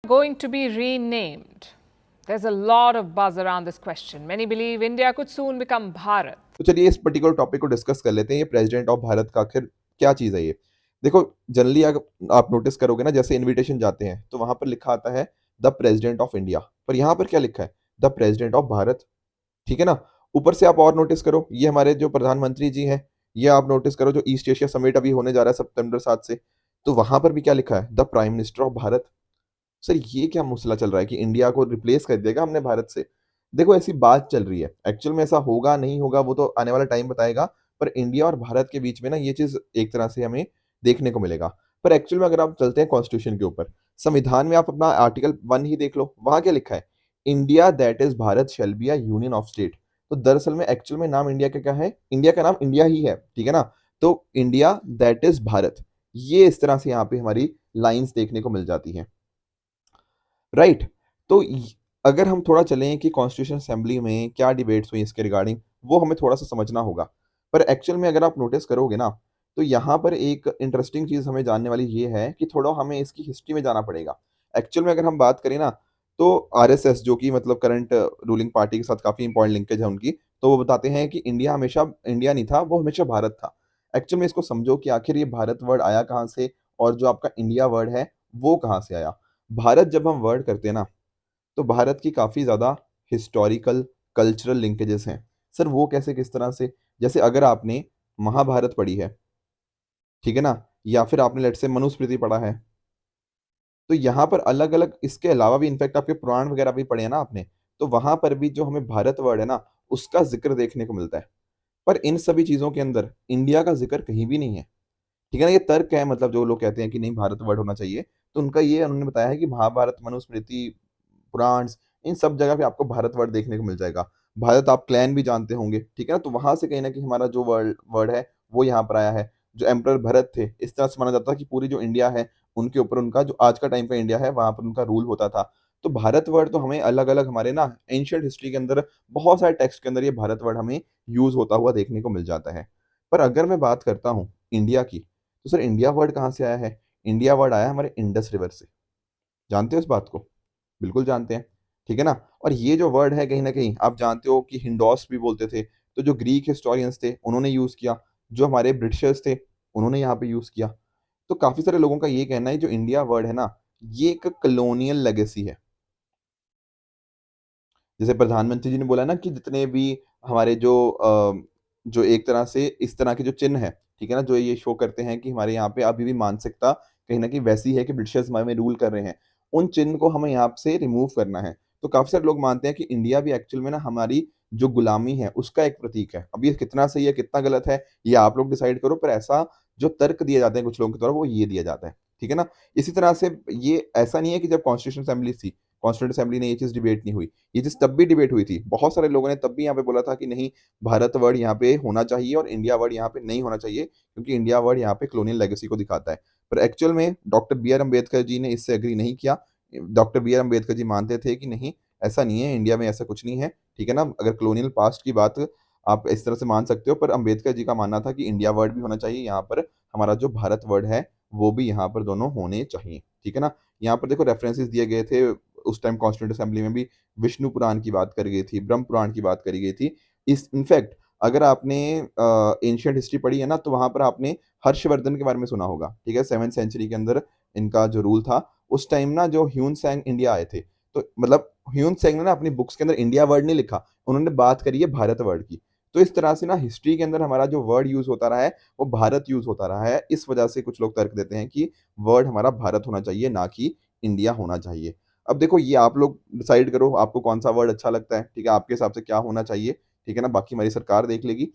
going to be renamed? There's a lot of buzz around this question. Many believe India could soon become Bharat. तो चलिए इस particular topic को discuss कर लेते हैं। ये प्रेसिडेंट ऑफ भारत का आखिर क्या चीज़ है ये? देखो, जनरली अगर आप नोटिस करोगे ना, जैसे इन्विटेशन जाते हैं तो वहाँ पर लिखा आता है द प्रेसिडेंट ऑफ इंडिया, पर यहाँ पर क्या लिखा है? The president of Bharat. ठीक है ना? ऊपर से आप और नोटिस करो, ये हमारे जो प्रधानमंत्री जी हैं, ये आप नोटिस करो जो ईस्ट एशिया समिट अभी होने जा रहा है सितंबर 7 से, तो वहाँ पर भी क्या लिखा है? The prime minister of Bharat. Sir ये क्या मसला चल रहा है कि इंडिया को रिप्लेस कर देगा हमने भारत से? देखो, ऐसी बात चल रही है, एक्चुअल में ऐसा होगा नहीं होगा वो तो आने वाला टाइम बताएगा, पर इंडिया और भारत के बीच में ना ये चीज़ एक तरह से हमें देखने को मिलेगा। पर एक्चुअल में अगर आप चलते हैं कॉन्स्टिट्यूशन के ऊपर, संविधान में आप अपना आर्टिकल 1 ही देख लो, वहाँ क्या लिखा है? India that is Bharat shall be a union of state. तो दरअसल में एक्चुअल में नाम इंडिया का क्या है? इंडिया का नाम इंडिया ही है, ठीक है ना? तो इंडिया दैट इज़ भारत, ये इस तरह से यहाँ पे हमारी लाइन्स देखने को मिल जाती हैं। राइट। तो अगर हम थोड़ा चलें कि कॉन्स्टिट्यूशन असेंबली में क्या डिबेट्स हुई इसके रिगार्डिंग, वो हमें थोड़ा सा समझना होगा। पर एक्चुअल में अगर आप नोटिस करोगे ना, तो यहाँ पर एक इंटरेस्टिंग चीज़ हमें जानने वाली ये है कि थोड़ा हमें इसकी हिस्ट्री में जाना पड़ेगा। एक्चुअल में अगर हम बात करें ना, तो आरएसएस जो कि मतलब करंट रूलिंग पार्टी के साथ काफ़ी इंपॉर्टेंट लिंकेज है उनकी, तो वो बताते हैं कि इंडिया हमेशा इंडिया नहीं था, वो हमेशा भारत था। एक्चुअल में इसको समझो कि आखिर ये भारत वर्ड आया कहाँ से और जो आपका इंडिया वर्ड है वो कहाँ से आया। भारत जब हम वर्ड करते हैं ना, तो भारत की काफ़ी ज़्यादा हिस्टोरिकल, कल्चरल लिंकेजेस हैं। सर वो कैसे, किस तरह से? जैसे अगर आपने महाभारत पढ़ी है, ठीक है ना? या फिर आपने लेट्स से मनुस्मृति पढ़ा है, तो यहाँ पर अलग-अलग इसके अलावा भी इनफैक्ट आपके पुराण वगैरह भी पढ़े हैं ना आपने, तो वहाँ पर भी जो हमें भारत वर्ड है ना, उसका ज़िक्र देखने को मिलता है। पर इन सभी चीज़ों के अंदर इंडिया का ज़िक्र कहीं भी नहीं है। ठीक है ना? ये तर्क है, मतलब जो लोग कहते हैं कि नहीं भारत वर्ड होना चाहिए, तो उनका ये उन्होंने बताया है कि महाभारत, मनुस्मृति, पुराण, इन सब जगह पे आपको भारत वर्ड देखने को मिल जाएगा। भारत आप क्लैन भी जानते होंगे, ठीक है ना? तो वहाँ से कहीं न कहीं हमारा जो वर्ड वर्ड है, वो यहाँ पर आया है। जो एम्परर भरत थे, इस तरह से माना जाता है कि पूरी जो इंडिया है, उनके ऊपर उनका जो आज का टाइम का इंडिया है, वहाँ पर उनका रूल होता था। तो भारत वर्ड तो हमें अलग-अलग हमारे ना एंशिएंट हिस्ट्री के अंदर बहुत सारे टेक्स्ट के अंदर ये भारत वर्ड हमें यूज़ होता हुआ देखने को मिल जाता है। पर अगर मैं बात करता हूँ इंडिया की, तो सर इंडिया वर्ड कहाँ से आया है? इंडिया वर्ड आया है हमारे इंडस रिवर से। जानते हो इस बात को? बिल्कुल जानते हैं, ठीक है ना? और ये जो वर्ड है कहीं न कहीं आप जानते हो कि हिंडोस भी बोलते थे, तो जो ग्रीक हिस्टोरियंस थे उन्होंने यूज़ किया, जो हमारे ब्रिटिशर्स थे उन्होंने यहाँ पे यूज़ किया। तो काफ़ी सारे लोगों का ये कहना है जो इंडिया वर्ड है ना, ये एक कॉलोनियल लेगेसी है। जैसे प्रधानमंत्री जी ने बोला ना कि जितने भी हमारे जो एक तरह से इस तरह के जो चिन्ह हैं, ठीक है ना? जो ये शो करते हैं कि हमारे यहाँ पे अभी भी मानसिकता कहीं न कहीं वैसी है कि ब्रिटिशर्स हमारे में रूल कर रहे हैं। उन चिन्ह को हमें यहाँ से रिमूव करना है। तो काफ़ी सारे लोग मानते हैं कि इंडिया भी एक्चुअल में ना हमारी जो गुलामी है, उसका एक प्रतीक है। अब ये कितना सही है, कितना गलत है, ये आप लोग डिसाइड करो, पर ऐसा जो तर्क दिए जाते हैं कुछ लोगों के द्वारा, वो ये दिया जाता है। ठीक है ना? इसी तरह से ये ऐसा नहीं है कि जब कॉन्स्टिट्यूशन असेंबली थी, कॉन्स्टिट्यूंट असेंबली में ये चीज़ डिबेट नहीं हुई। ये चीज़ तब भी डिबेट हुई थी। बहुत सारे लोगों ने तब भी यहाँ पे बोला था कि नहीं, भारत वर्ड यहाँ पे होना चाहिए और इंडिया वर्ड यहाँ पे नहीं होना चाहिए, क्योंकि इंडिया वर्ड यहाँ पे कॉलोनियल लेगेसी को दिखाता है। पर एक्चुअल में doctor B are Ambedkar ji ने इससे एग्री नहीं किया। Doctor B are Ambedkar ji मानते थे कि नहीं, ऐसा नहीं है, इंडिया में ऐसा कुछ नहीं है। ठीक है ना? अगर कॉलोनियल पास्ट की बात आप इस तरह से मान सकते हो, पर अम्बेडकर जी का मानना था कि इंडिया वर्ड भी होना चाहिए, यहाँ पर हमारा जो भारत वर्ड है वो भी यहाँ पर दोनों होने चाहिए। ठीक है ना? यहाँ पर देखो रेफरेंसेस दिए गए थे, उस टाइम कॉन्स्टिट्यूंट असेंबली में भी विष्णु पुराण की बात करी गई थी, ब्रह्म पुराण की बात करी गई थी। इस इनफैक्ट अगर आपने एंशिएंट हिस्ट्री पढ़ी है ना, तो वहाँ पर आपने हर्षवर्धन के बारे में सुना होगा, ठीक है? 7th सेंचुरी के अंदर इनका जो रूल था, उस टाइम ना जो ह्यून सैंग इंडिया आए थे, तो मतलब ह्यून सैंग ने ना अपनी बुक्स के अंदर इंडिया वर्ड नहीं लिखा, उन्होंने बात करी है भारत वर्ड की। तो इस तरह से ना हिस्ट्री के अंदर हमारा जो वर्ड यूज़ होता रहा है, वो भारत यूज़ होता रहा है। इस वजह से कुछ लोग तर्क देते हैं कि वर्ड हमारा भारत होना चाहिए, ना कि इंडिया होना चाहिए। अब देखो ये आप लोग डिसाइड करो आपको कौन-सा वर्ड अच्छा लगता है, ठीक है? आपके हिसाब से क्या होना चाहिए, ठीक है ना? बाकी हमारी सरकार देख लेगी।